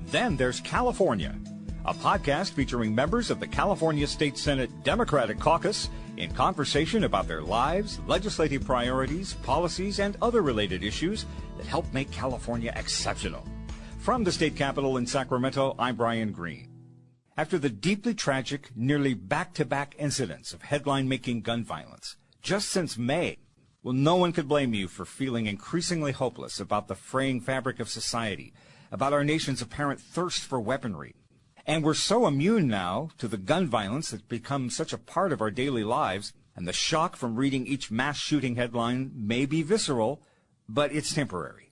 Then there's California, a podcast featuring members of the California State Senate Democratic Caucus in conversation about their lives, legislative priorities, policies, and other related issues that help make California exceptional. From the state capitol in Sacramento, I'm Brian Green. After the deeply tragic, nearly back-to-back incidents of headline-making gun violence, just since May, well, no one could blame you for feeling increasingly hopeless about the fraying fabric of society, about our nation's apparent thirst for weaponry. And we're so immune now to the gun violence that's become such a part of our daily lives, and the shock from reading each mass shooting headline may be visceral, but it's temporary.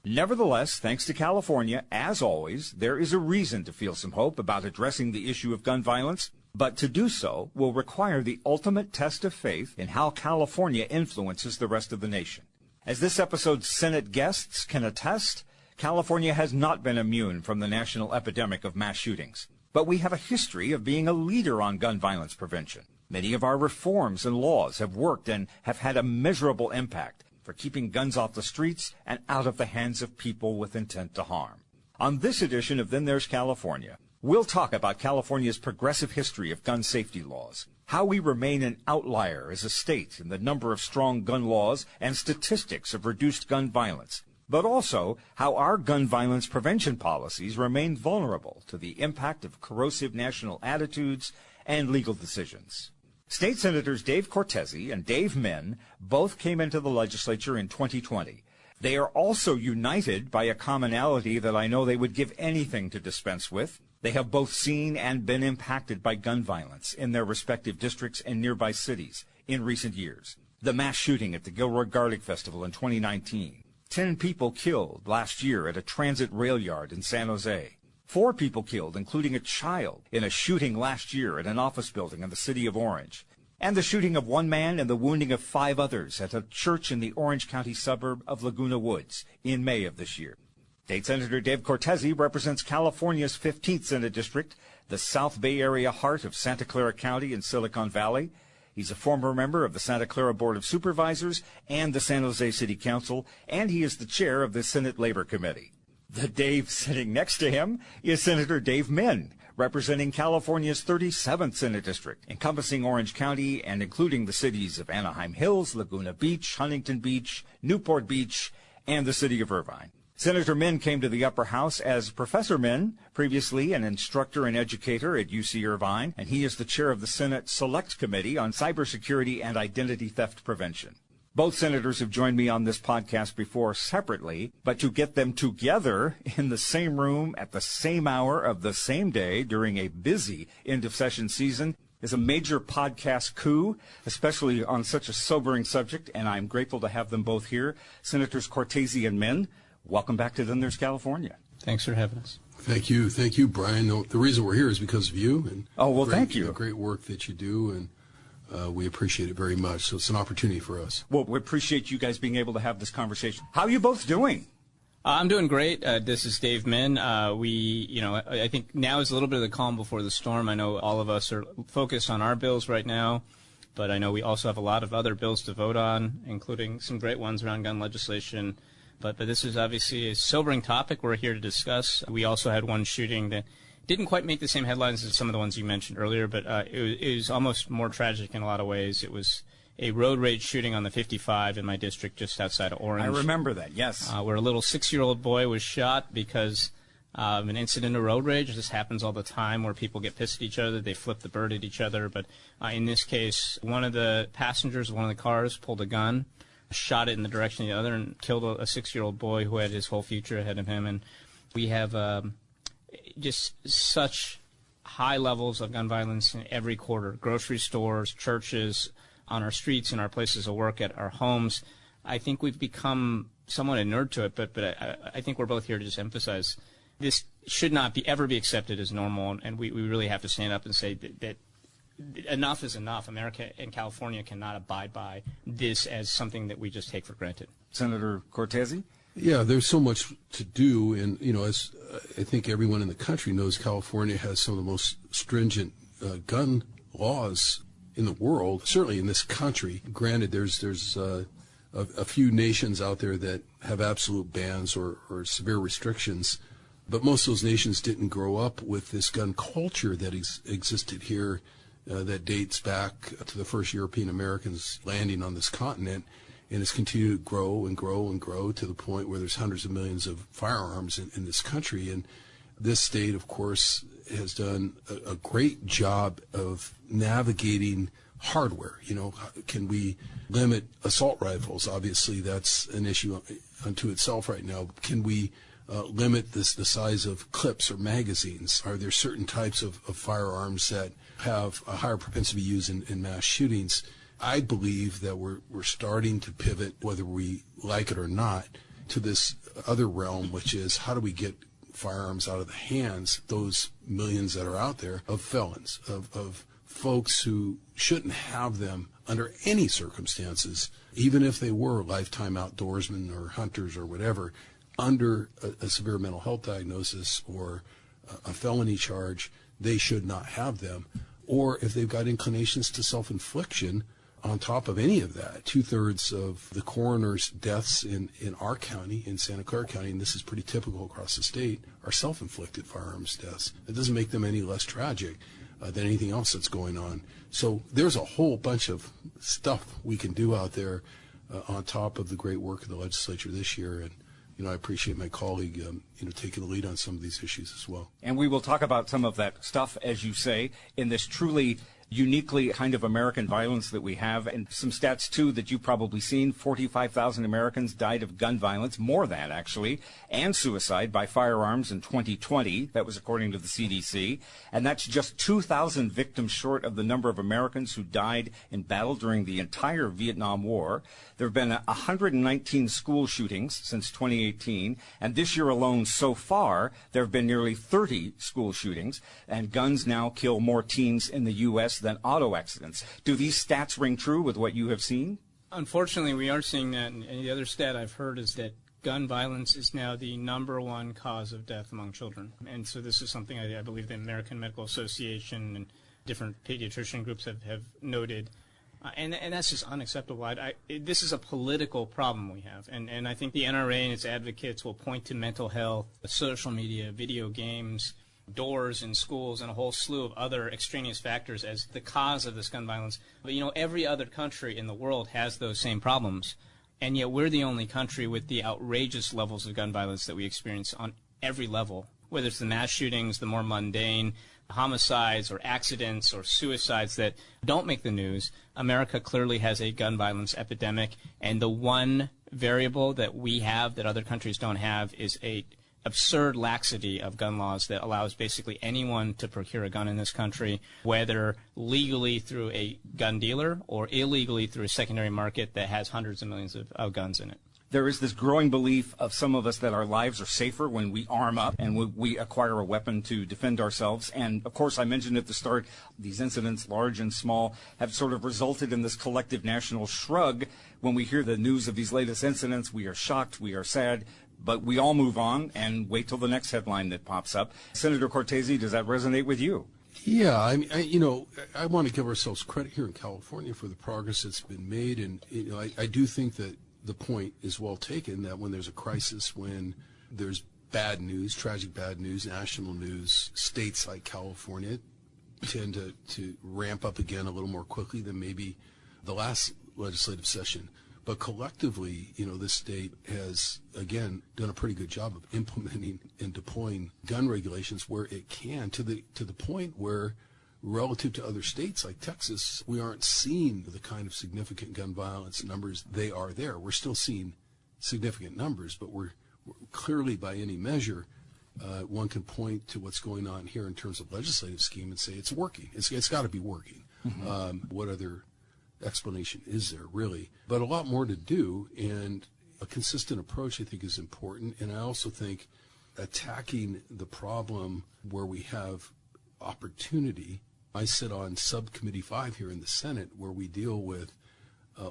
Nevertheless, thanks to California, as always, there is a reason to feel some hope about addressing the issue of gun violence, but to do so will require the ultimate test of faith in how California influences the rest of the nation. As this episode's Senate guests can attest, California has not been immune from the national epidemic of mass shootings, but we have a history of being a leader on gun violence prevention. Many of our reforms and laws have worked and have had a measurable impact for keeping guns off the streets and out of the hands of people with intent to harm. On this edition of Then There's California, we'll talk about California's progressive history of gun safety laws, how we remain an outlier as a state in the number of strong gun laws and statistics of reduced gun violence, but also how our gun violence prevention policies remain vulnerable to the impact of corrosive national attitudes and legal decisions. State Senators Dave Cortese and Dave Min both came into the legislature in 2020. They are also united by a commonality that I know they would give anything to dispense with. They have both seen and been impacted by gun violence in their respective districts and nearby cities in recent years. The mass shooting at the Gilroy Garlic Festival in 2019. 10 people killed last year at a transit rail yard in San Jose. 4 people killed, including a child, in a shooting last year at an office building in the city of Orange. And the shooting of 1 man and the wounding of 5 others at a church in the Orange County suburb of Laguna Woods in May of this year. State Senator Dave Cortese represents California's 15th Senate District, the South Bay Area heart of Santa Clara County in Silicon Valley. He's a former member of the Santa Clara Board of Supervisors and the San Jose City Council, and he is the chair of the Senate Labor Committee. The Dave sitting next to him is Senator Dave Min, representing California's 37th Senate District, encompassing Orange County and including the cities of Anaheim Hills, Laguna Beach, Huntington Beach, Newport Beach, and the city of Irvine. Senator Min came to the upper house as Professor Min, previously an instructor and educator at UC Irvine, and he is the chair of the Senate Select Committee on Cybersecurity and Identity Theft Prevention. Both senators have joined me on this podcast before separately, but to get them together in the same room at the same hour of the same day during a busy end-of-session season is a major podcast coup, especially on such a sobering subject, and I'm grateful to have them both here. Senators Cortese and Min, welcome back to Then There's California. Thank you for having us. Thank you, Brian. The reason we're here is because of you. And thank you. The great work that you do, and we appreciate it very much. So it's an opportunity for us. Well, we appreciate you guys being able to have this conversation. How are you both doing? I'm doing great. This is Dave Min. I think now is a little bit of the calm before the storm. I know all of us are focused on our bills right now, but I know we also have a lot of other bills to vote on, including some great ones around gun legislation. But this is obviously a sobering topic we're here to discuss. We also had one shooting that didn't quite make the same headlines as some of the ones you mentioned earlier, but it was almost more tragic in a lot of ways. It was a road rage shooting on the 55 in my district just outside of Orange. I remember that, yes. Where a little 6-year-old boy was shot because of an incident of road rage. This happens all the time where people get pissed at each other. They flip the bird at each other. But in this case, one of the passengers of one of the cars pulled a gun, shot it in the direction of the other, and killed a 6-year-old boy who had his whole future ahead of him. And we have just such high levels of gun violence in every quarter. Grocery stores, churches, on our streets, in our places of work, at our homes. I think we've become somewhat inured to it, but I think we're both here to just emphasize this should not ever be accepted as normal, and we really have to stand up and say that enough is enough. America and California cannot abide by this as something that we just take for granted. Senator Cortese? Yeah, there's so much to do, and as I think everyone in the country knows, California has some of the most stringent gun laws in the world, certainly in this country. Granted, there's a few nations out there that have absolute bans or severe restrictions, but most of those nations didn't grow up with this gun culture that existed here that dates back to the first European Americans landing on this continent, and it's continued to grow and grow and grow to the point where there's hundreds of millions of firearms in this country. And this state, of course, has done a great job of navigating hardware. You know, can we limit assault rifles? Obviously, that's an issue unto itself right now. Can we limit the size of clips or magazines? Are there certain types of firearms that have a higher propensity to be used in mass shootings? I believe that we're starting to pivot, whether we like it or not, to this other realm, which is how do we get firearms out of the hands, those millions that are out there, of felons, of folks who shouldn't have them under any circumstances, even if they were lifetime outdoorsmen or hunters or whatever, under a severe mental health diagnosis or a felony charge. They should not have them. Or if they've got inclinations to self-infliction on top of any of that. 2/3 of the coroner's deaths in our county, in Santa Clara County, and this is pretty typical across the state, are self-inflicted firearms deaths. It doesn't make them any less tragic than anything else that's going on. So there's a whole bunch of stuff we can do out there on top of the great work of the legislature this year. And I appreciate my colleague, taking the lead on some of these issues as well. And we will talk about some of that stuff, as you say, in this truly uniquely kind of American violence that we have. And some stats, too, that you've probably seen. 45,000 Americans died of gun violence, more than actually, and suicide by firearms in 2020. That was according to the CDC. And that's just 2,000 victims short of the number of Americans who died in battle during the entire Vietnam War. There have been 119 school shootings since 2018. And this year alone, so far, there have been nearly 30 school shootings. And guns now kill more teens in the U.S. than auto accidents. Do these stats ring true with what you have seen? Unfortunately, we are seeing that. And the other stat I've heard is that gun violence is now the #1 cause of death among children. And so this is something I believe the American Medical Association and different pediatrician groups have noted. And that's just unacceptable. This is a political problem we have. And I think the NRA and its advocates will point to mental health, social media, video games, doors in schools, and a whole slew of other extraneous factors as the cause of this gun violence. But, every other country in the world has those same problems. And yet we're the only country with the outrageous levels of gun violence that we experience on every level, whether it's the mass shootings, the more mundane homicides or accidents or suicides that don't make the news. America clearly has a gun violence epidemic, and the one variable that we have that other countries don't have is a absurd laxity of gun laws that allows basically anyone to procure a gun in this country, whether legally through a gun dealer or illegally through a secondary market that has hundreds of millions of guns in it. There is this growing belief of some of us that our lives are safer when we arm up and we acquire a weapon to defend ourselves. And, of course, I mentioned at the start, these incidents, large and small, have sort of resulted in this collective national shrug. When we hear the news of these latest incidents, we are shocked, we are sad, but we all move on and wait till the next headline that pops up. Senator Cortese, does that resonate with you? Yeah, I want to give ourselves credit here in California for the progress that's been made. And, I do think that the point is well taken that when there's a crisis, when there's bad news, tragic bad news, national news, states like California tend to ramp up again a little more quickly than maybe the last legislative session. But collectively, this state has, again, done a pretty good job of implementing and deploying gun regulations where it can, to the point where, relative to other states like Texas, we aren't seeing the kind of significant gun violence numbers. They are there. We're still seeing significant numbers, but we're clearly, by any measure, one can point to what's going on here in terms of legislative scheme and say it's working. It's got to be working. Mm-hmm. What other explanation is there, really? But a lot more to do, and a consistent approach, I think, is important. And I also think attacking the problem where we have opportunity. I sit on Subcommittee 5 here in the Senate, where we deal with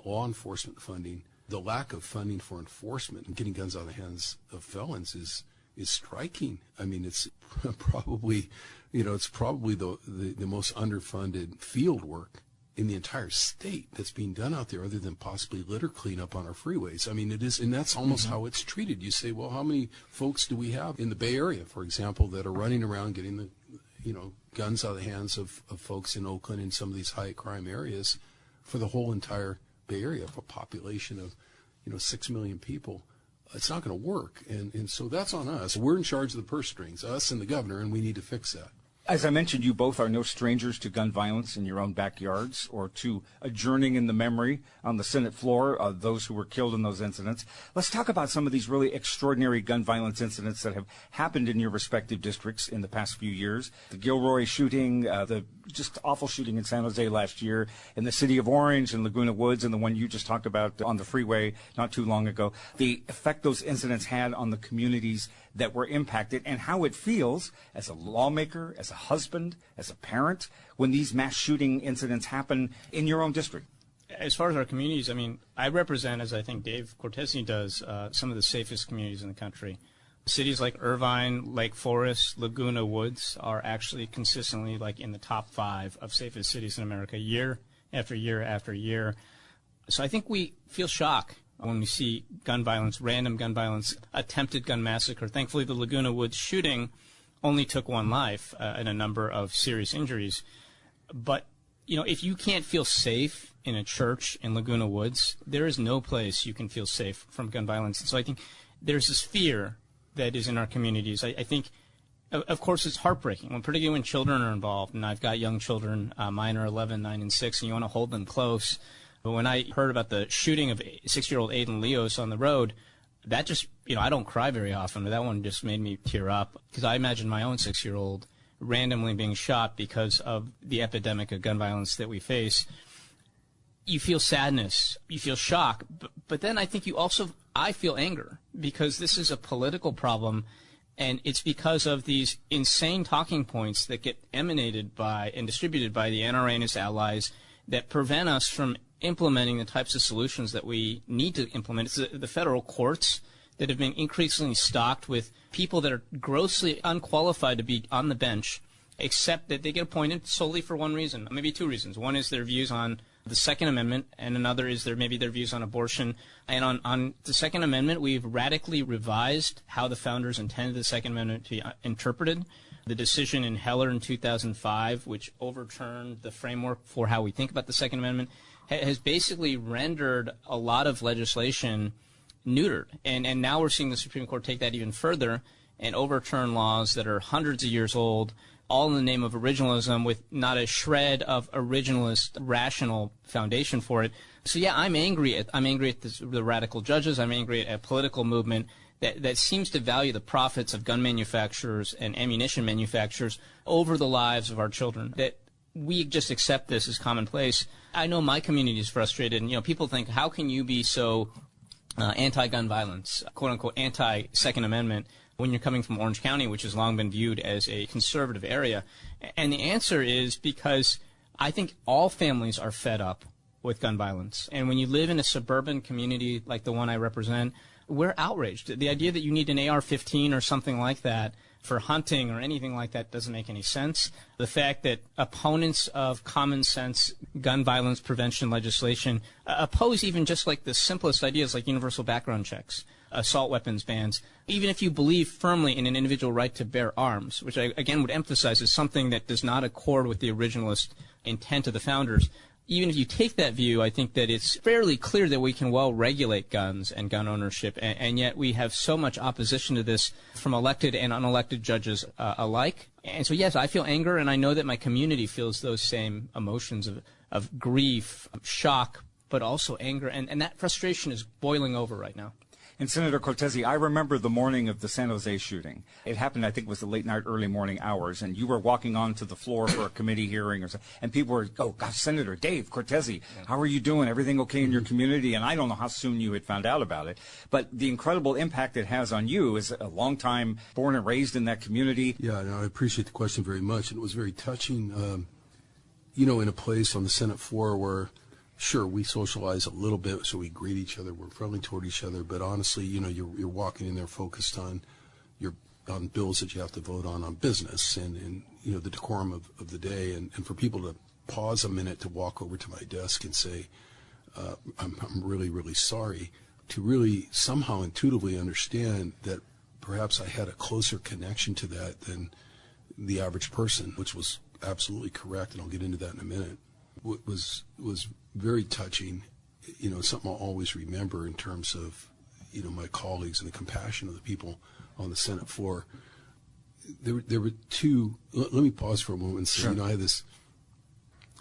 law enforcement funding. The lack of funding for enforcement and getting guns out of the hands of felons is striking. I mean, it's probably the most underfunded field work in the entire state that's being done out there other than possibly litter cleanup on our freeways. I mean, it is, and that's almost how it's treated. You say, well, how many folks do we have in the Bay Area, for example, that are running around getting the, guns out of the hands of folks in Oakland and some of these high crime areas for the whole entire Bay Area of a population of, 6 million people? It's not going to work. And so that's on us. We're in charge of the purse strings, us and the governor, and we need to fix that. As I mentioned, you both are no strangers to gun violence in your own backyards or to adjourning in the memory on the Senate floor of those who were killed in those incidents. Let's talk about some of these really extraordinary gun violence incidents that have happened in your respective districts in the past few years. The Gilroy shooting, the just awful shooting in San Jose last year, in the city of Orange and Laguna Woods, and the one you just talked about on the freeway not too long ago. The effect those incidents had on the communities that were impacted, and how it feels as a lawmaker, as a husband, as a parent, when these mass shooting incidents happen in your own district. As far as our communities, I mean, I represent, as I think Dave Cortese does, some of the safest communities in the country. Cities like Irvine, Lake Forest, Laguna Woods are actually consistently like in the top 5 of safest cities in America year after year after year. So I think we feel shock when we see gun violence, random gun violence, attempted gun massacre. Thankfully, the Laguna Woods shooting only took one life and a number of serious injuries. But, if you can't feel safe in a church in Laguna Woods, there is no place you can feel safe from gun violence. And so I think there's this fear that is in our communities. I think, of course, it's heartbreaking, particularly when children are involved. And I've got young children, mine are 11, 9, and 6, and you want to hold them close. But when I heard about the shooting of 6-year-old Aiden Leos on the road, that just, I don't cry very often, but that one just made me tear up because I imagine my own 6-year-old randomly being shot because of the epidemic of gun violence that we face. You feel sadness, you feel shock, but then I think I feel anger because this is a political problem, and it's because of these insane talking points that get emanated by and distributed by the NRA and its allies that prevent us from implementing the types of solutions that we need to implement. It's the federal courts that have been increasingly stocked with people that are grossly unqualified to be on the bench, except that they get appointed solely for one reason, maybe 2 reasons. One is their views on the Second Amendment, and another is their views on abortion. And on the Second Amendment, we've radically revised how the founders intended the Second Amendment to be interpreted. The decision in Heller in 2005, which overturned the framework for how we think about the Second Amendment, has basically rendered a lot of legislation neutered. And now we're seeing the Supreme Court take that even further and overturn laws that are hundreds of years old, all in the name of originalism with not a shred of originalist, rational foundation for it. So yeah, I'm angry at the radical judges. I'm angry at a political movement that seems to value the profits of gun manufacturers and ammunition manufacturers over the lives of our children. That we just accept this as commonplace. I know my community is frustrated, and people think, how can you be so anti-gun violence, quote-unquote anti-Second Amendment, when you're coming from Orange County, which has long been viewed as a conservative area? And the answer is because I think all families are fed up with gun violence. And when you live in a suburban community like the one I represent, we're outraged. The idea that you need an AR-15 or something like that for hunting or anything like that doesn't make any sense. The fact that opponents of common sense gun violence prevention legislation oppose even just like the simplest ideas like universal background checks, assault weapons bans, even if you believe firmly in an individual right to bear arms, which I again would emphasize is something that does not accord with the originalist intent of the founders. Even if you take that view, I think that it's fairly clear that we can well regulate guns and gun ownership, and yet we have so much opposition to this from elected and unelected judges alike. And so, yes, I feel anger, and I know that my community feels those same emotions of grief, shock, but also anger, and that frustration is boiling over right now. And Senator Cortese, I remember the morning of the San Jose shooting. It happened, I think it was the late night, early morning hours, and you were walking onto the floor for a committee hearing or something, and people were, oh, gosh, Senator Dave Cortese, how are you doing? Everything okay in your community? And I don't know how soon you had found out about it, but the incredible impact it has on you as a long time born and raised in that community. Yeah, no, I appreciate the question very much, and it was very touching, in a place on the Senate floor where sure, we socialize a little bit, so we greet each other. We're friendly toward each other. But honestly, you're walking in there focused on bills that you have to vote on business and the decorum of the day. And for people to pause a minute to walk over to my desk and say, I'm really, really sorry, to really somehow intuitively understand that perhaps I had a closer connection to that than the average person, which was absolutely correct, and I'll get into that in a minute. What was very touching, something I'll always remember in terms of, my colleagues and the compassion of the people on the Senate floor. There were two. Let me pause for a moment and say, Sure. I had this,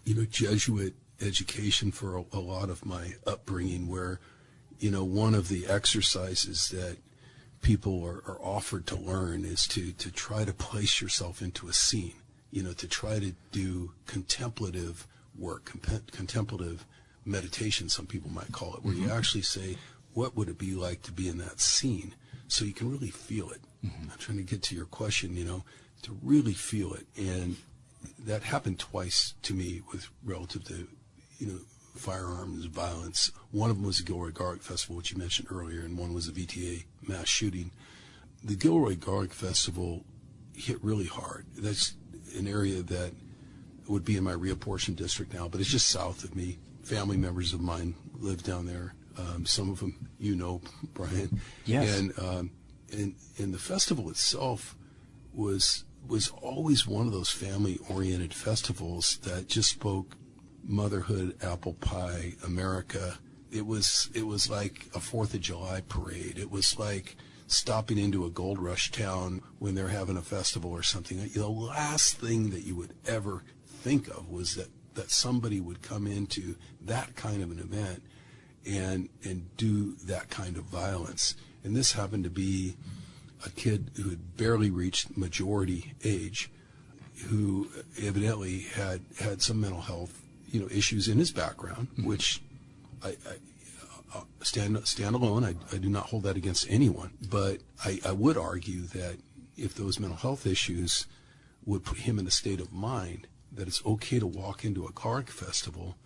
Jesuit education for a lot of my upbringing, where, one of the exercises that people are offered to learn is to try to place yourself into a scene, to try to do contemplative work, contemplative meditation, some people might call it, where you actually say, what would it be like to be in that scene, so you can really feel it. I'm trying to get to your question, to really feel it. And that happened twice to me with relative to, firearms violence. One of them was the Gilroy Garlic Festival, which you mentioned earlier, and one was the VTA mass shooting. The Gilroy Garlic Festival hit really hard. That's an area that would be in my reapportioned district now, but it's just south of me. Family members of mine live down there. Some of them, Brian. Yes. And the festival itself was always one of those family-oriented festivals that just spoke motherhood, apple pie, America. It was like a 4th of July parade. It was like stopping into a gold rush town when they're having a festival or something. The last thing that you would ever think of was that somebody would come into that kind of an event and do that kind of violence. And this happened to be a kid who had barely reached majority age, who evidently had some mental health, issues in his background, which I stand alone. I do not hold that against anyone. But I would argue that if those mental health issues would put him in a state of mind that it's okay to walk into a garlic festival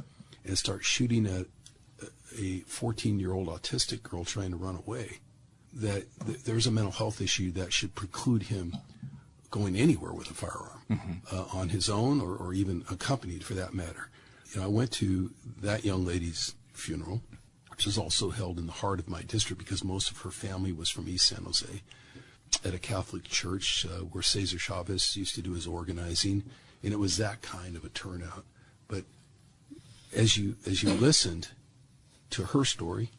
and start shooting at a 14-year-old autistic girl trying to run away, that there's a mental health issue that should preclude him going anywhere with a firearm, on his own or even accompanied, for that matter. I went to that young lady's funeral, which is also held in the heart of my district because most of her family was from East San Jose, at a Catholic church where Cesar Chavez used to do his organizing, and it was that kind of a turnout. But as you listened to her story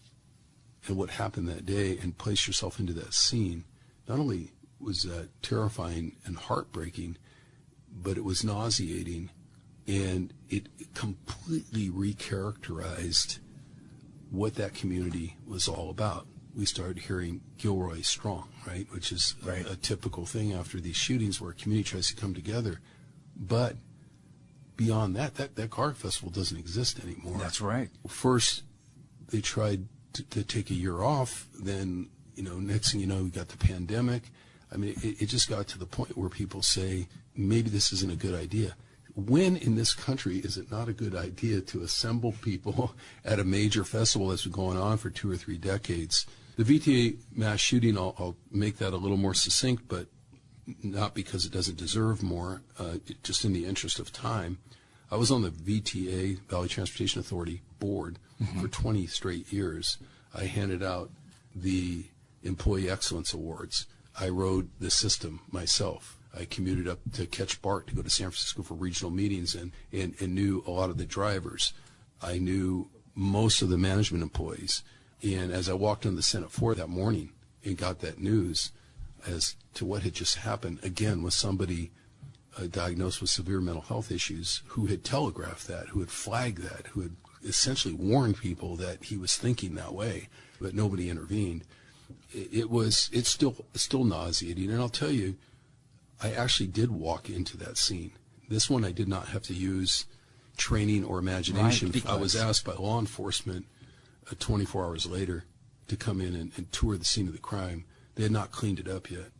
and what happened that day and place yourself into that scene, not only was that terrifying and heartbreaking, but it was nauseating, and it completely recharacterized what that community was all about. We started hearing Gilroy Strong, right, which is a typical thing after these shootings where a community tries to come together. But beyond that garlic festival doesn't exist anymore. That's right. First, they tried to take a year off. Then, next thing you know, we got the pandemic. I mean, it just got to the point where people say, maybe this isn't a good idea. When in this country is it not a good idea to assemble people at a major festival that's been going on for 2 or 3 decades? The VTA mass shooting, I'll make that a little more succinct, but not because it doesn't deserve more, just in the interest of time. I was on the VTA, Valley Transportation Authority, board for 20 straight years. I handed out the Employee Excellence Awards. I rode the system myself. I commuted up to catch BART to go to San Francisco for regional meetings and knew a lot of the drivers. I knew most of the management employees. And as I walked on the Senate floor that morning and got that news as to what had just happened, again, with somebody diagnosed with severe mental health issues who had telegraphed that, who had flagged that, who had essentially warned people that he was thinking that way, but nobody intervened. It's still nauseating. And I'll tell you, I actually did walk into that scene. This one I did not have to use training or imagination. Right, I was asked by law enforcement 24 hours later to come in and tour the scene of the crime. They had not cleaned it up yet,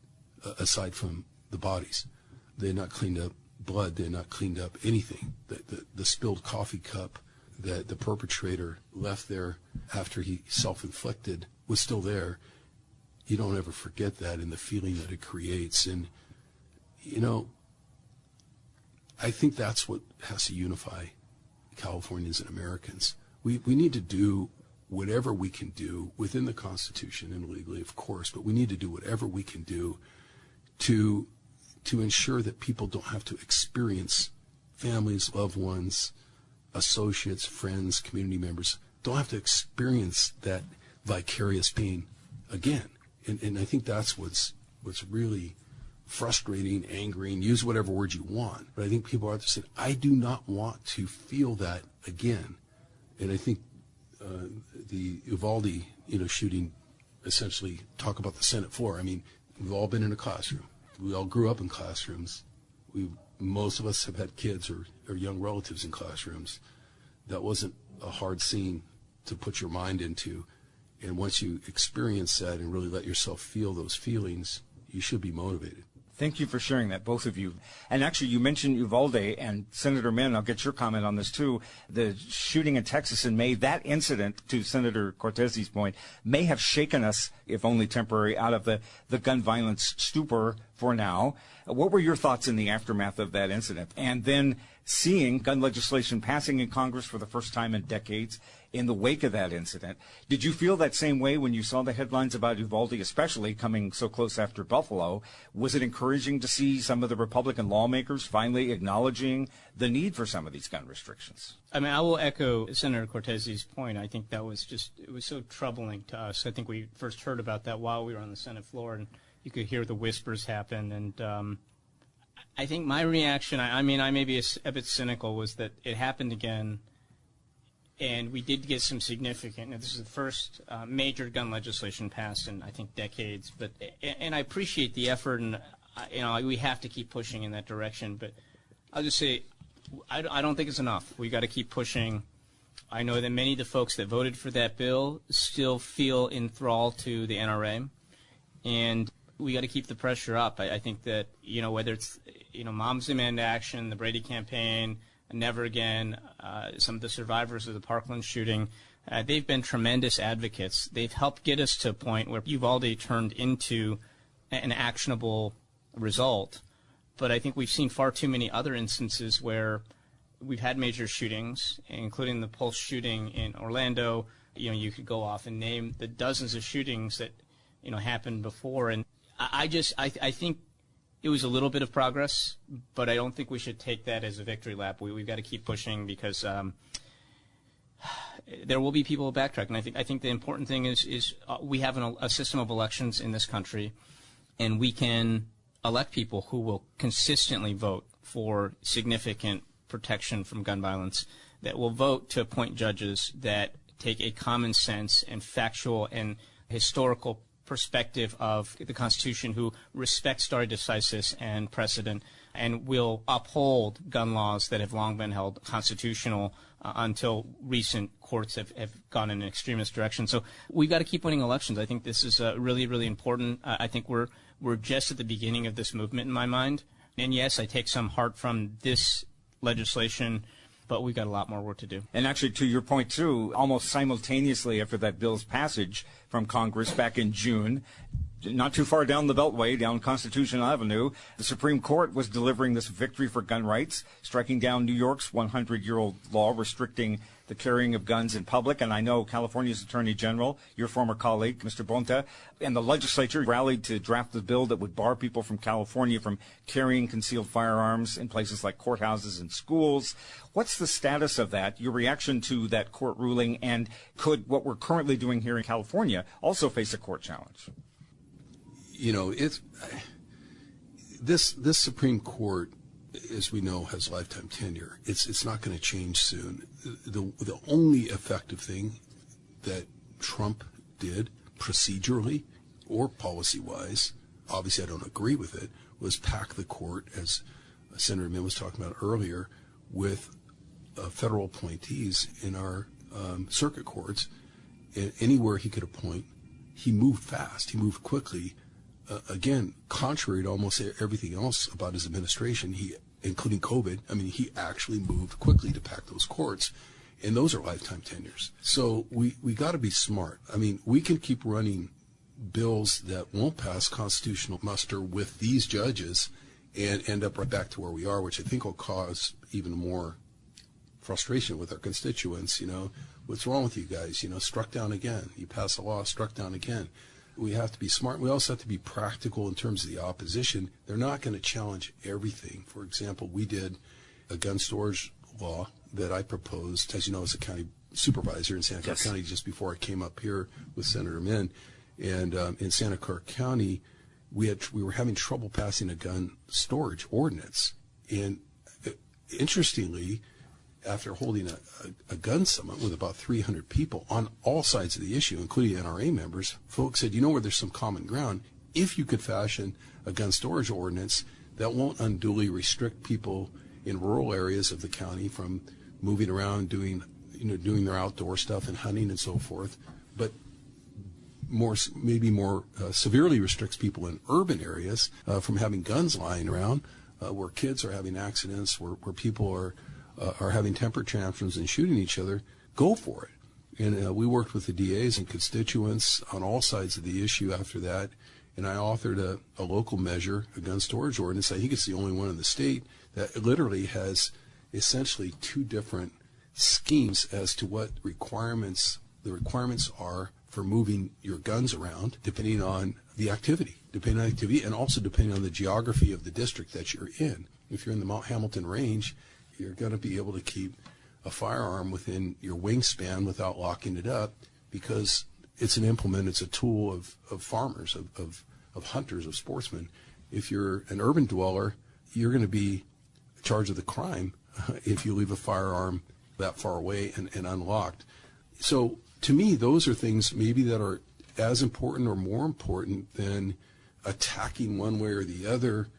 aside from the bodies. They had not cleaned up blood. They had not cleaned up anything. The spilled coffee cup that the perpetrator left there after he self-inflicted was still there. You don't ever forget that and the feeling that it creates. And I think that's what has to unify Californians and Americans. We need to do whatever we can do within the Constitution and legally, of course, but we need to do whatever we can do to ensure that people don't have to experience, families, loved ones, associates, friends, community members, don't have to experience that vicarious pain again. And I think that's what's really frustrating, angering, use whatever word you want. But I think people are saying, I do not want to feel that again. And I think the Uvalde, shooting, essentially talk about the Senate floor. I mean, we've all been in a classroom. We all grew up in classrooms. Most of us have had kids or young relatives in classrooms. That wasn't a hard scene to put your mind into. And once you experience that and really let yourself feel those feelings, you should be motivated. Thank you for sharing that, both of you. And actually, you mentioned Uvalde, and Senator Min, I'll get your comment on this too. The shooting in Texas in May, that incident, to Senator Cortese's point, may have shaken us, if only temporary, out of the gun violence stupor for now. What were your thoughts in the aftermath of that incident? And then seeing gun legislation passing in Congress for the first time in decades in the wake of that incident. Did you feel that same way when you saw the headlines about Uvalde, especially coming so close after Buffalo? Was it encouraging to see some of the Republican lawmakers finally acknowledging the need for some of these gun restrictions? I mean, I will echo Senator Cortese's point. I think that was it was so troubling to us. I think we first heard about that while we were on the Senate floor, and you could hear the whispers happen. And I think my reaction, I may be a bit cynical, was that it happened again. And we did get some significant, this is the first major gun legislation passed in, I think, decades. And I appreciate the effort, and we have to keep pushing in that direction. But I'll just say, I don't think it's enough. We got to keep pushing. I know that many of the folks that voted for that bill still feel enthralled to the NRA, and we got to keep the pressure up. I think that whether it's Moms Demand Action, the Brady campaign, Never Again, some of the survivors of the Parkland shooting, they've been tremendous advocates. They've helped get us to a point where Uvalde turned into an actionable result. But I think we've seen far too many other instances where we've had major shootings, including the Pulse shooting in Orlando. You could go off and name the dozens of shootings that happened before. And I think it was a little bit of progress, but I don't think we should take that as a victory lap. We've got to keep pushing because there will be people who backtrack. And I think the important thing is we have a system of elections in this country, and we can elect people who will consistently vote for significant protection from gun violence, that will vote to appoint judges that take a common sense and factual and historical perspective of the Constitution, who respect stare decisis and precedent, and will uphold gun laws that have long been held constitutional until recent courts have gone in an extremist direction. So we've got to keep winning elections. I think this is really, really important. I think we're just at the beginning of this movement in my mind. And yes, I take some heart from this legislation, but we've got a lot more work to do. And actually, to your point, too, almost simultaneously after that bill's passage from Congress back in June, not too far down the Beltway, down Constitution Avenue, the Supreme Court was delivering this victory for gun rights, striking down New York's 100-year-old law restricting the carrying of guns in public. And I know California's Attorney General, your former colleague, Mr. Bonta, and the legislature rallied to draft the bill that would bar people from California from carrying concealed firearms in places like courthouses and schools. What's the status of that, your reaction to that court ruling, and could what we're currently doing here in California also face a court challenge? This Supreme Court, as we know, has lifetime tenure. It's not going to change soon. The only effective thing that Trump did procedurally or policy-wise, obviously I don't agree with it, was pack the court, as Senator Min was talking about earlier, with federal appointees in our circuit courts. Anywhere he could appoint, he moved fast. He moved quickly. Again, contrary to almost everything else about his administration, including COVID, he actually moved quickly to pack those courts, and those are lifetime tenures. So we got to be smart. We can keep running bills that won't pass constitutional muster with these judges and end up right back to where we are, which I think will cause even more frustration with our constituents. What's wrong with you guys? Struck down again. You pass a law, struck down again. We have to be smart. We also have to be practical in terms of the opposition. They're not going to challenge everything. For example, we did a gun storage law that I proposed, as you know, as a county supervisor in Santa Clara County just before I came up here with Senator Min. And in Santa Clara County, we were having trouble passing a gun storage ordinance. And interestingly, after holding a gun summit with about 300 people on all sides of the issue, including NRA members, folks said, where there's some common ground, if you could fashion a gun storage ordinance that won't unduly restrict people in rural areas of the county from moving around, doing their outdoor stuff and hunting and so forth, but maybe more severely restricts people in urban areas from having guns lying around, where kids are having accidents, where people are having temper tantrums and shooting each other, go for it. And we worked with the DAs and constituents on all sides of the issue after that, and I authored a local measure, a gun storage ordinance. I think it's the only one in the state that literally has essentially two different schemes as to what the requirements are for moving your guns around, depending on the activity, and also depending on the geography of the district that you're in. If you're in the Mount Hamilton range, you're going to be able to keep a firearm within your wingspan without locking it up, because it's an implement, it's a tool of farmers, of hunters, of sportsmen. If you're an urban dweller, you're going to be in charge of the crime if you leave a firearm that far away and unlocked. So to me, those are things maybe that are as important or more important than attacking one way or the other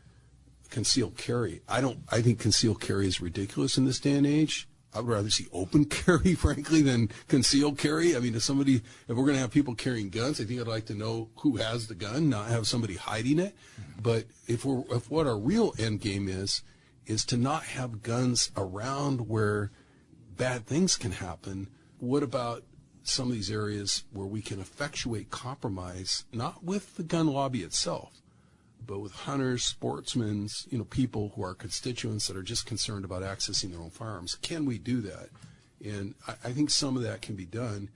concealed carry. I think concealed carry is ridiculous in this day and age. I would rather see open carry, frankly, than concealed carry. I mean, if we're going to have people carrying guns, I think I'd like to know who has the gun, not have somebody hiding it. But if what our real end game is to not have guns around where bad things can happen, what about some of these areas where we can effectuate compromise, not with the gun lobby itself, but with hunters, sportsmen, people who are constituents that are just concerned about accessing their own firearms? Can we do that? And I think some of that can be done.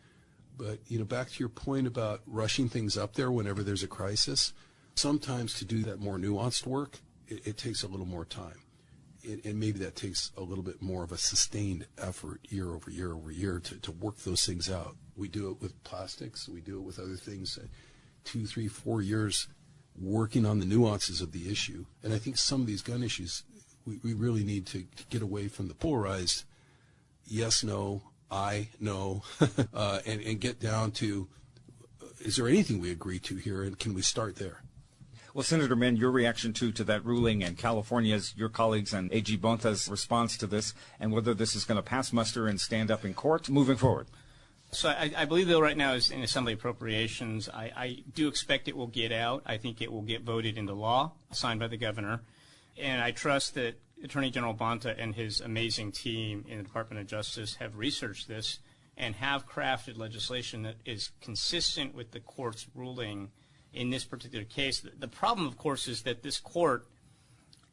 But, back to your point about rushing things up there whenever there's a crisis, sometimes to do that more nuanced work, it takes a little more time. And maybe that takes a little bit more of a sustained effort year over year over year to work those things out. We do it with plastics. We do it with other things. 2, 3, 4 years working on the nuances of the issue. And I think some of these gun issues, we really need to get away from the polarized yes, no, I, no, and get down to, is there anything we agree to here, and can we start there? Well, Senator Min, your reaction to that ruling and California's, your colleagues and AG Bonta's response to this, and whether this is going to pass muster and stand up in court moving forward. So I believe the bill right now is in Assembly Appropriations. I do expect it will get out. I think it will get voted into law, signed by the governor. And I trust that Attorney General Bonta and his amazing team in the Department of Justice have researched this and have crafted legislation that is consistent with the court's ruling in this particular case. The problem, of course, is that this court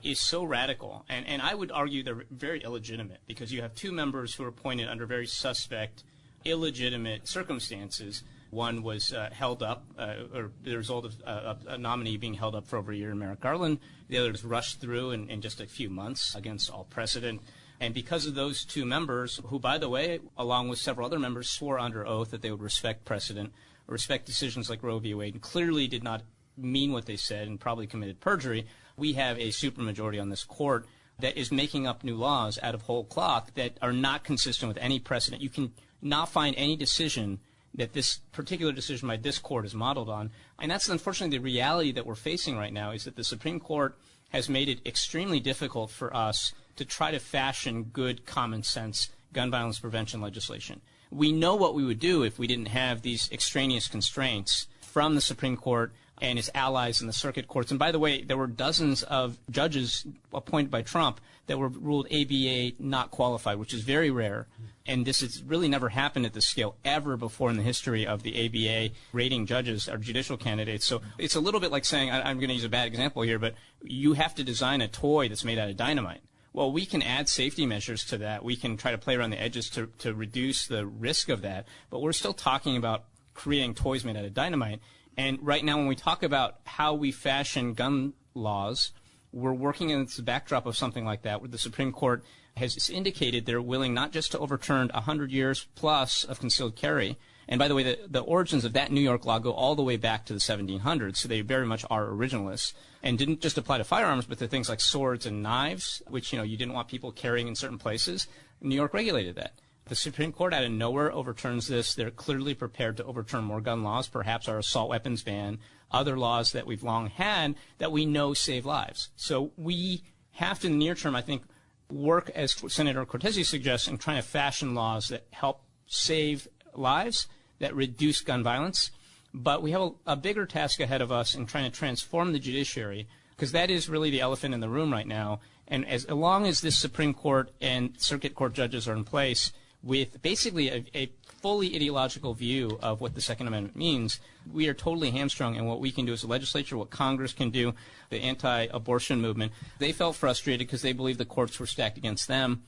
is so radical, and I would argue they're very illegitimate, because you have two members who are appointed under very suspect, illegitimate circumstances. One was held up, or the result of a nominee being held up for over a year in Merrick Garland. The other was rushed through in just a few months against all precedent. And because of those two members, who, by the way, along with several other members, swore under oath that they would respect precedent, respect decisions like Roe v. Wade, and clearly did not mean what they said and probably committed perjury, we have a supermajority on this court that is making up new laws out of whole cloth that are not consistent with any precedent. You can not find any decision that this particular decision by this court is modeled on. And that's unfortunately the reality that we're facing right now, is that the Supreme Court has made it extremely difficult for us to try to fashion good common sense gun violence prevention legislation. We know what we would do if we didn't have these extraneous constraints from the Supreme Court and its allies in the circuit courts. And by the way, there were dozens of judges appointed by Trump that were ruled ABA not qualified, which is very rare. And this has really never happened at this scale ever before in the history of the ABA rating judges or judicial candidates. So it's a little bit like saying, I'm going to use a bad example here, but you have to design a toy that's made out of dynamite. Well, we can add safety measures to that. We can try to play around the edges to reduce the risk of that. But we're still talking about creating toys made out of dynamite. And right now when we talk about how we fashion gun laws, we're working against the backdrop of something like that, where the Supreme Court has indicated they're willing not just to overturn 100 years plus of concealed carry. And by the way, the origins of that New York law go all the way back to the 1700s, so they very much are originalists, and didn't just apply to firearms, but to things like swords and knives, which, you didn't want people carrying in certain places. New York regulated that. The Supreme Court out of nowhere overturns this. They're clearly prepared to overturn more gun laws, perhaps our assault weapons ban, other laws that we've long had that we know save lives. So we have to, in the near term, I think, work, as Senator Cortese suggests, in trying to fashion laws that help save lives, that reduce gun violence. But we have a bigger task ahead of us in trying to transform the judiciary, because that is really the elephant in the room right now. And as long as this Supreme Court and circuit court judges are in place with basically a fully ideological view of what the Second Amendment means, we are totally hamstrung. And what we can do as a legislature, what Congress can do, the anti-abortion movement, they felt frustrated because they believed the courts were stacked against them.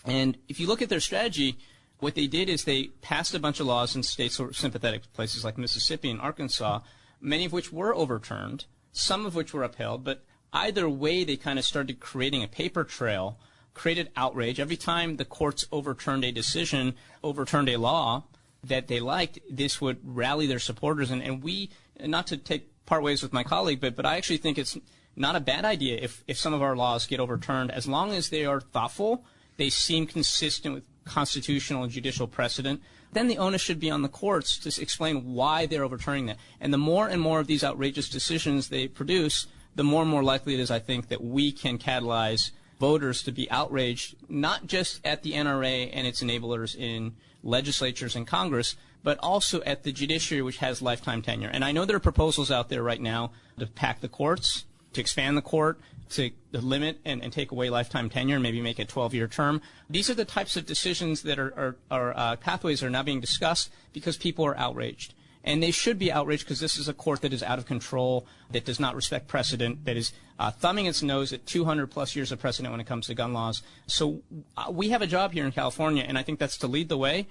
And if you look at their strategy, what they did is they passed a bunch of laws in states that were sympathetic to places like Mississippi and Arkansas, many of which were overturned, some of which were upheld, but either way they kind of started creating a paper trail, created outrage. Every time the courts overturned a decision, overturned a law that they liked, this would rally their supporters. And we, not to take part ways with my colleague, but I actually think it's not a bad idea if some of our laws get overturned, as long as they are thoughtful, they seem consistent with constitutional and judicial precedent, then the onus should be on the courts to explain why they're overturning that. And the more and more of these outrageous decisions they produce, the more and more likely it is, I think, that we can catalyze voters to be outraged, not just at the NRA and its enablers in legislatures and Congress, but also at the judiciary, which has lifetime tenure. And I know there are proposals out there right now to pack the courts, to expand the court, to limit and take away lifetime tenure and maybe make it a 12-year term. These are the types of decisions that are pathways that are now being discussed because people are outraged. And they should be outraged because this is a court that is out of control, that does not respect precedent, that is thumbing its nose at 200-plus years of precedent when it comes to gun laws. So we have a job here in California, and I think that's to lead the way.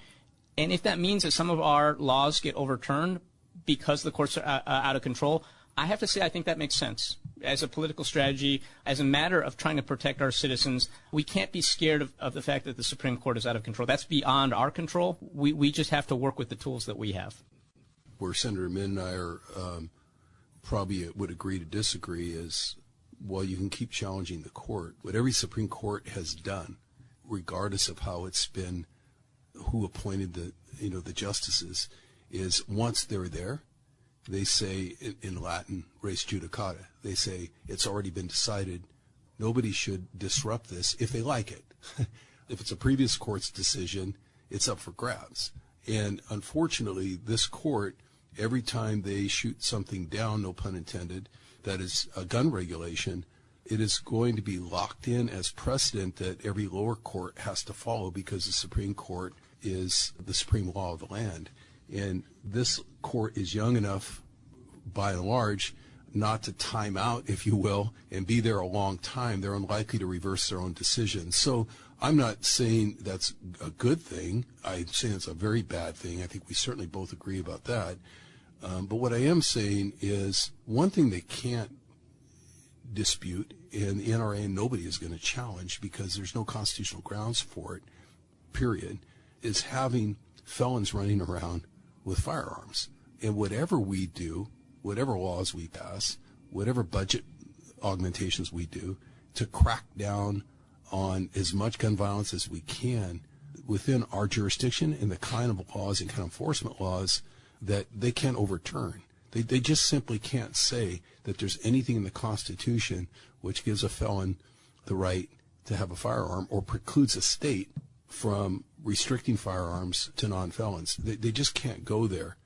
And if that means that some of our laws get overturned because the courts are out of control, I have to say I think that makes sense. As a political strategy, as a matter of trying to protect our citizens, we can't be scared of the fact that the Supreme Court is out of control. That's beyond our control. We just have to work with the tools that we have. Where Senator Min and I are probably would agree to disagree is, while you can keep challenging the court, what every Supreme Court has done, regardless of how it's been, who appointed the justices, is once they're there, they say in Latin, res judicata. They say it's already been decided. Nobody should disrupt this if they like it. If it's a previous court's decision, it's up for grabs. And unfortunately, this court, every time they shoot something down, no pun intended, that is a gun regulation, it is going to be locked in as precedent that every lower court has to follow because the Supreme Court is the supreme law of the land. And this court is young enough, by and large, not to time out, if you will, and be there a long time. They're unlikely to reverse their own decisions. So I'm not saying that's a good thing. I'm saying it's a very bad thing. I think we certainly both agree about that. But what I am saying is one thing they can't dispute, and the NRA and nobody is going to challenge because there's no constitutional grounds for it, period, is having felons running around with firearms. And whatever we do, whatever laws we pass, whatever budget augmentations we do to crack down on as much gun violence as we can within our jurisdiction and the kind of laws and kind of enforcement laws that they can't overturn. They just simply can't say that there's anything in the Constitution which gives a felon the right to have a firearm or precludes a state from restricting firearms to non-felons. They just can't go there.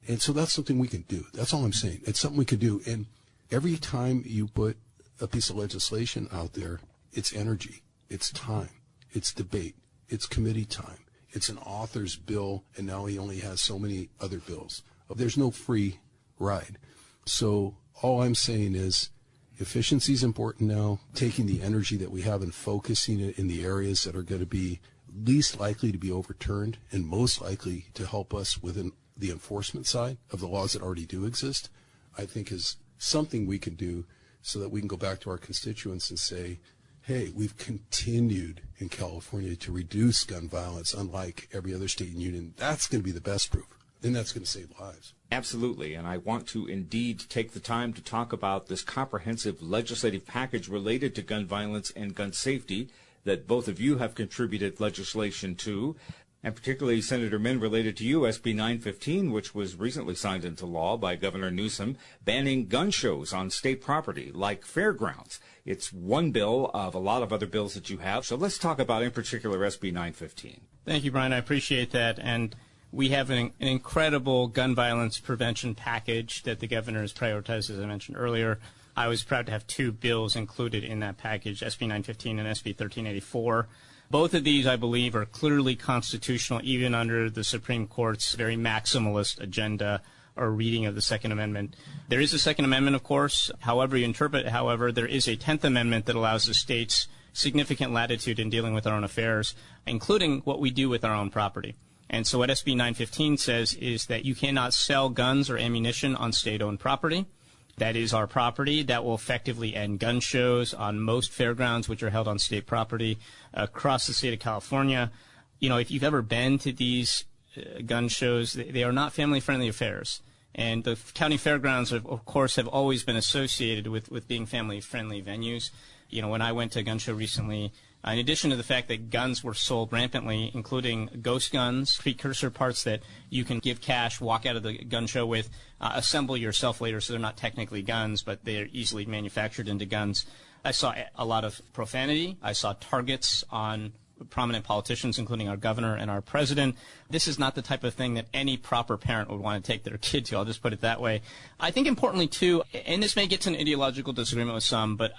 And so that's something we can do. That's all I'm saying. It's something we can do. And every time you put a piece of legislation out there, it's energy, it's time, it's debate, it's committee time, it's an author's bill, and now he only has so many other bills. There's no free ride. So all I'm saying is efficiency is important now, taking the energy that we have and focusing it in the areas that are going to be least likely to be overturned and most likely to help us within the enforcement side of the laws that already do exist, I think is something we can do so that we can go back to our constituents and say, hey, we've continued in California to reduce gun violence unlike every other state in the union. That's going to be the best proof, and that's going to save lives. Absolutely, and I want to indeed take the time to talk about this comprehensive legislative package related to gun violence and gun safety that both of you have contributed legislation to, and particularly, Senator Min, related to you, SB 915, which was recently signed into law by Governor Newsom, banning gun shows on state property like fairgrounds. It's one bill of a lot of other bills that you have. So let's talk about, in particular, SB 915. Thank you, Brian. I appreciate that. And we have an incredible gun violence prevention package that the governor has prioritized, as I mentioned earlier. I was proud to have two bills included in that package, SB 915 and SB 1384. Both of these, I believe, are clearly constitutional, even under the Supreme Court's very maximalist agenda or reading of the Second Amendment. There is a Second Amendment, of course. However you interpret it, however, there is a 10th Amendment that allows the states significant latitude in dealing with our own affairs, including what we do with our own property. And so what SB 915 says is that you cannot sell guns or ammunition on state-owned property. That is our property. That will effectively end gun shows on most fairgrounds, which are held on state property across the state of California. You know, if you've ever been to these gun shows, they are not family-friendly affairs. And the county fairgrounds, of course, have always been associated with being family-friendly venues. You know, when I went to a gun show recently, in addition to the fact that guns were sold rampantly, including ghost guns, precursor parts that you can give cash, walk out of the gun show with, assemble yourself later, so they're not technically guns, but they're easily manufactured into guns. I saw a lot of profanity. I saw targets on prominent politicians, including our governor and our president. This is not the type of thing that any proper parent would want to take their kid to. I'll just put it that way. I think importantly, too, and this may get to an ideological disagreement with some, but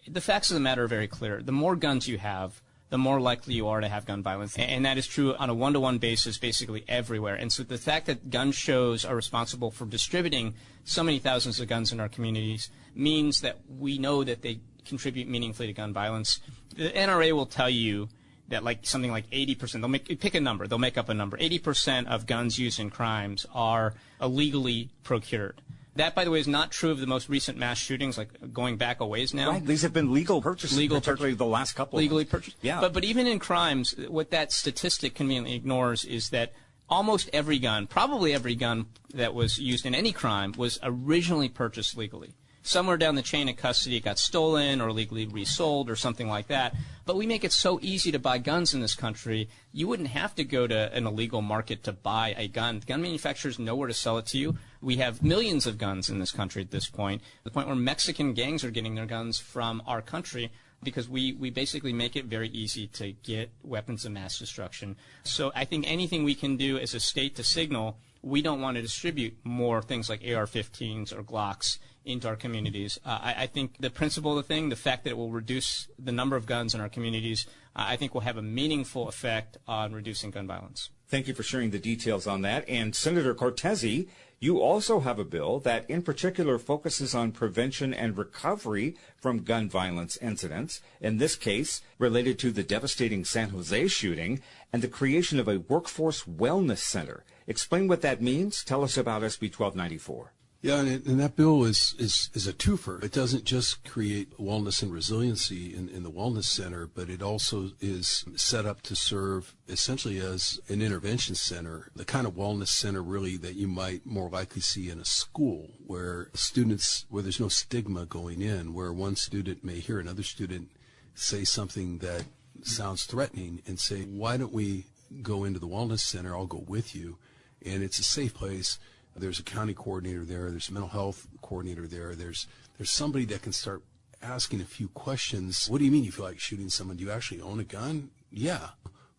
the facts of the matter are very clear. The more guns you have, the more likely you are to have gun violence. And that is true on a one-to-one basis basically everywhere. And so the fact that gun shows are responsible for distributing so many thousands of guns in our communities means that we know that they contribute meaningfully to gun violence. The NRA will tell you that something like 80%, pick a number, they'll make up a number, 80% of guns used in crimes are illegally procured. That, by the way, is not true of the most recent mass shootings, like going back a ways now. Right, these have been legal purchases, particularly the last couple legally of purchased. Yeah. But even in crimes, what that statistic conveniently ignores is that almost every gun, probably every gun that was used in any crime, was originally purchased legally. Somewhere down the chain of custody, it got stolen or illegally resold or something like that. But we make it so easy to buy guns in this country, you wouldn't have to go to an illegal market to buy a gun. Gun manufacturers know where to sell it to you. We have millions of guns in this country at this point, to the point where Mexican gangs are getting their guns from our country because we basically make it very easy to get weapons of mass destruction. So I think anything we can do as a state to signal we don't want to distribute more things like AR-15s or Glocks into our communities. I think the principle of the thing, the fact that it will reduce the number of guns in our communities, I think will have a meaningful effect on reducing gun violence. Thank you for sharing the details on that. And Senator Cortese, you also have a bill that in particular focuses on prevention and recovery from gun violence incidents, in this case related to the devastating San Jose shooting and the creation of a workforce wellness center. Explain what that means. Tell us about SB 1294. Yeah, and that bill is a twofer. It doesn't just create wellness and resiliency in the Wellness Center, but it also is set up to serve essentially as an intervention center, the kind of wellness center really that you might more likely see in a school where there's no stigma going in, where one student may hear another student say something that sounds threatening and say, why don't we go into the Wellness Center? I'll go with you. And it's a safe place. There's a county coordinator there. There's a mental health coordinator there. There's somebody that can start asking a few questions. What do you mean you feel like shooting someone? Do you actually own a gun? Yeah.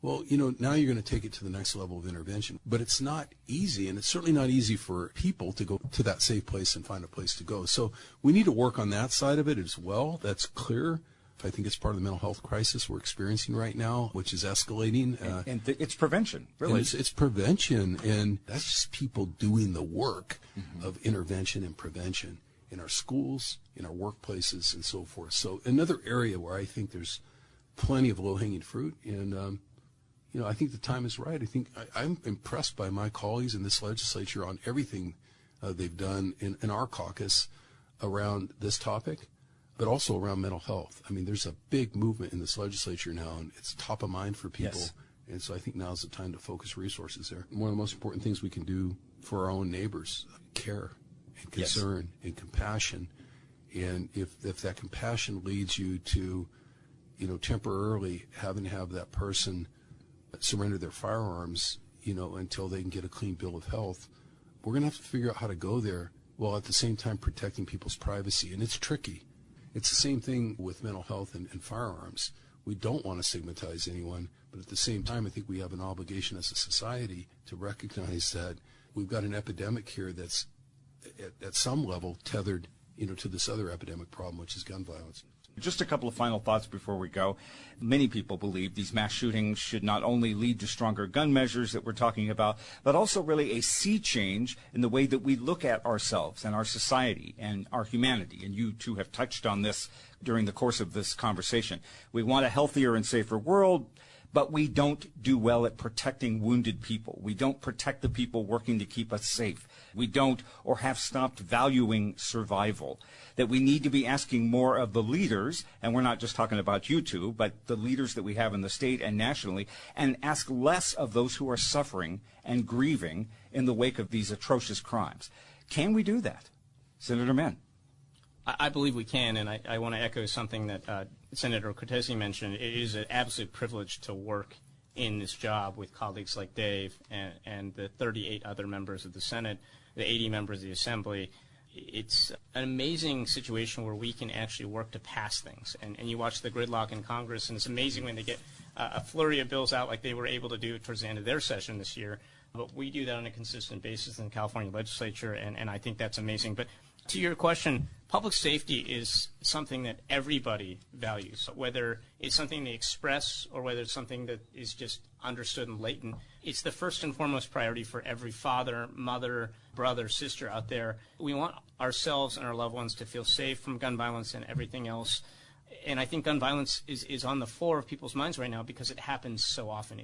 Well, now you're going to take it to the next level of intervention. But it's not easy, and it's certainly not easy for people to go to that safe place and find a place to go. So we need to work on that side of it as well. That's clear. I think it's part of the mental health crisis we're experiencing right now, which is escalating. It's prevention, really. It's prevention, and that's just people doing the work of intervention and prevention in our schools, in our workplaces, and so forth. So another area where I think there's plenty of low-hanging fruit, and I think the time is right. I think I'm impressed by my colleagues in this legislature on everything they've done in our caucus around this topic, but also around mental health. I mean, there's a big movement in this legislature now, and it's top of mind for people. Yes. And so I think now's the time to focus resources there. One of the most important things we can do for our own neighbors, care and concern and compassion. And if that compassion leads you to, temporarily having to have that person surrender their firearms, until they can get a clean bill of health, we're going to have to figure out how to go there while at the same time protecting people's privacy. And it's tricky. It's the same thing with mental health and firearms. We don't want to stigmatize anyone, but at the same time, I think we have an obligation as a society to recognize that we've got an epidemic here that's at some level tethered, to this other epidemic problem, which is gun violence. Just a couple of final thoughts before we go. Many people believe these mass shootings should not only lead to stronger gun measures that we're talking about, but also really a sea change in the way that we look at ourselves and our society and our humanity. And you two have touched on this during the course of this conversation. We want a healthier and safer world, but we don't do well at protecting wounded people. We don't protect the people working to keep us safe. We don't or have stopped valuing survival. That we need to be asking more of the leaders, and we're not just talking about you two, but the leaders that we have in the state and nationally, and ask less of those who are suffering and grieving in the wake of these atrocious crimes. Can we do that? Senator Mann. I believe we can, and I want to echo something that Senator Cortese mentioned. It is an absolute privilege to work in this job with colleagues like Dave and the 38 other members of the Senate, the 80 members of the Assembly. It's an amazing situation where we can actually work to pass things. And you watch the gridlock in Congress, and it's amazing when they get a flurry of bills out like they were able to do towards the end of their session this year. But we do that on a consistent basis in the California legislature, and I think that's amazing. But to your question, public safety is something that everybody values, whether it's something they express or whether it's something that is just understood and latent. It's the first and foremost priority for every father, mother, brother, sister out there. We want ourselves and our loved ones to feel safe from gun violence and everything else. And I think gun violence is on the floor of people's minds right now because it happens so often.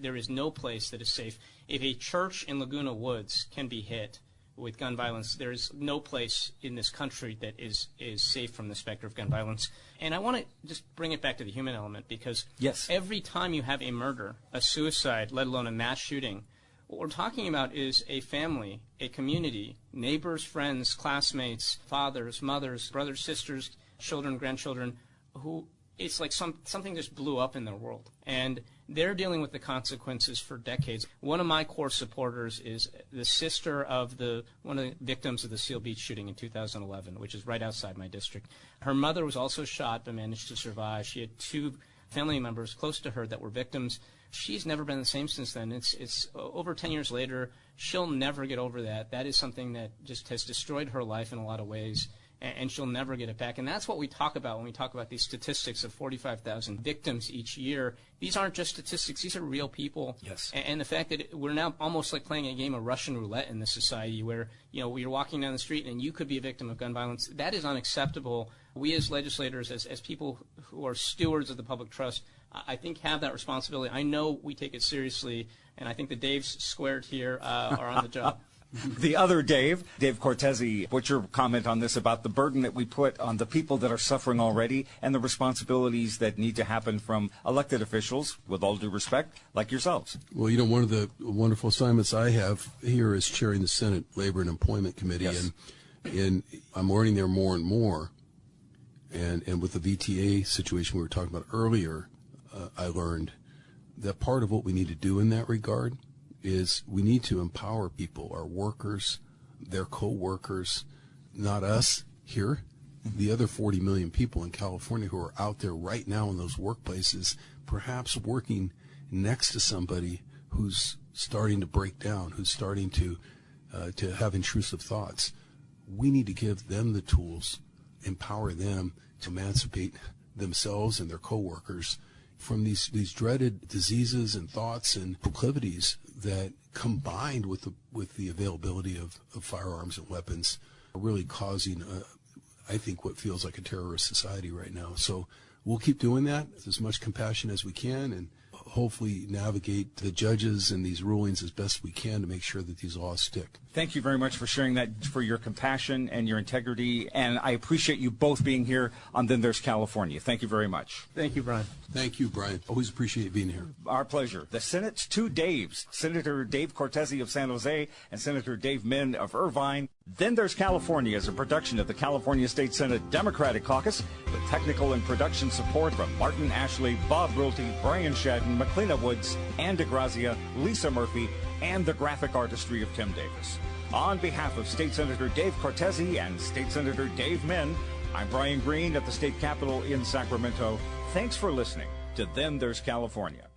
There is no place that is safe. If a church in Laguna Woods can be hit with gun violence, there is no place in this country that is safe from the specter of gun violence. And I want to just bring it back to the human element because every time you have a murder, a suicide, let alone a mass shooting, what we're talking about is a family, a community, neighbors, friends, classmates, fathers, mothers, brothers, sisters, children, grandchildren, who it's like something just blew up in their world. And they're dealing with the consequences for decades. One of my core supporters is the sister of one of the victims of the Seal Beach shooting in 2011, which is right outside my district. Her mother was also shot but managed to survive. She had two family members close to her that were victims. She's never been the same since then. It's over 10 years later. She'll never get over that. That is something that just has destroyed her life in a lot of ways. And she'll never get it back. And that's what we talk about when we talk about these statistics of 45,000 victims each year. These aren't just statistics. These are real people. Yes. And the fact that we're now almost like playing a game of Russian roulette in this society where, you're walking down the street and you could be a victim of gun violence. That is unacceptable. We as legislators, as people who are stewards of the public trust, I think have that responsibility. I know we take it seriously, and I think the Daves squared here are on the job. The other Dave Cortese, what's your comment on this about the burden that we put on the people that are suffering already and the responsibilities that need to happen from elected officials, with all due respect, like yourselves? Well, one of the wonderful assignments I have here is chairing the Senate Labor and Employment Committee, yes. and I'm learning there more and more. And with the VTA situation we were talking about earlier, I learned that part of what we need to do in that regard is we need to empower people, our workers, their co-workers, not us here, the other 40 million people in California who are out there right now in those workplaces, perhaps working next to somebody who's starting to break down, who's starting to have intrusive thoughts. We need to give them the tools, empower them to emancipate themselves and their coworkers from these dreaded diseases and thoughts and proclivities that, combined with the availability of firearms and weapons, are really causing, I think, what feels like a terrorist society right now. So we'll keep doing that with as much compassion as we can, and hopefully navigate the judges and these rulings as best we can to make sure that these laws stick. Thank you very much for sharing that, for your compassion and your integrity, and I appreciate you both being here on Then There's California. Thank you very much. Thank you, Brian. Thank you, Brian. Always appreciate being here. Our pleasure. The Senate's two Daves, Senator Dave Cortese of San Jose and Senator Dave Min of Irvine. Then There's California is a production of the California State Senate Democratic Caucus with technical and production support from Martin Ashley, Bob Wilty, Brian Shadden, McLeana Woods, Ann DeGrazia, Lisa Murphy, and the graphic artistry of Tim Davis. On behalf of State Senator Dave Cortese and State Senator Dave Min, I'm Brian Green at the State Capitol in Sacramento. Thanks for listening to Then There's California.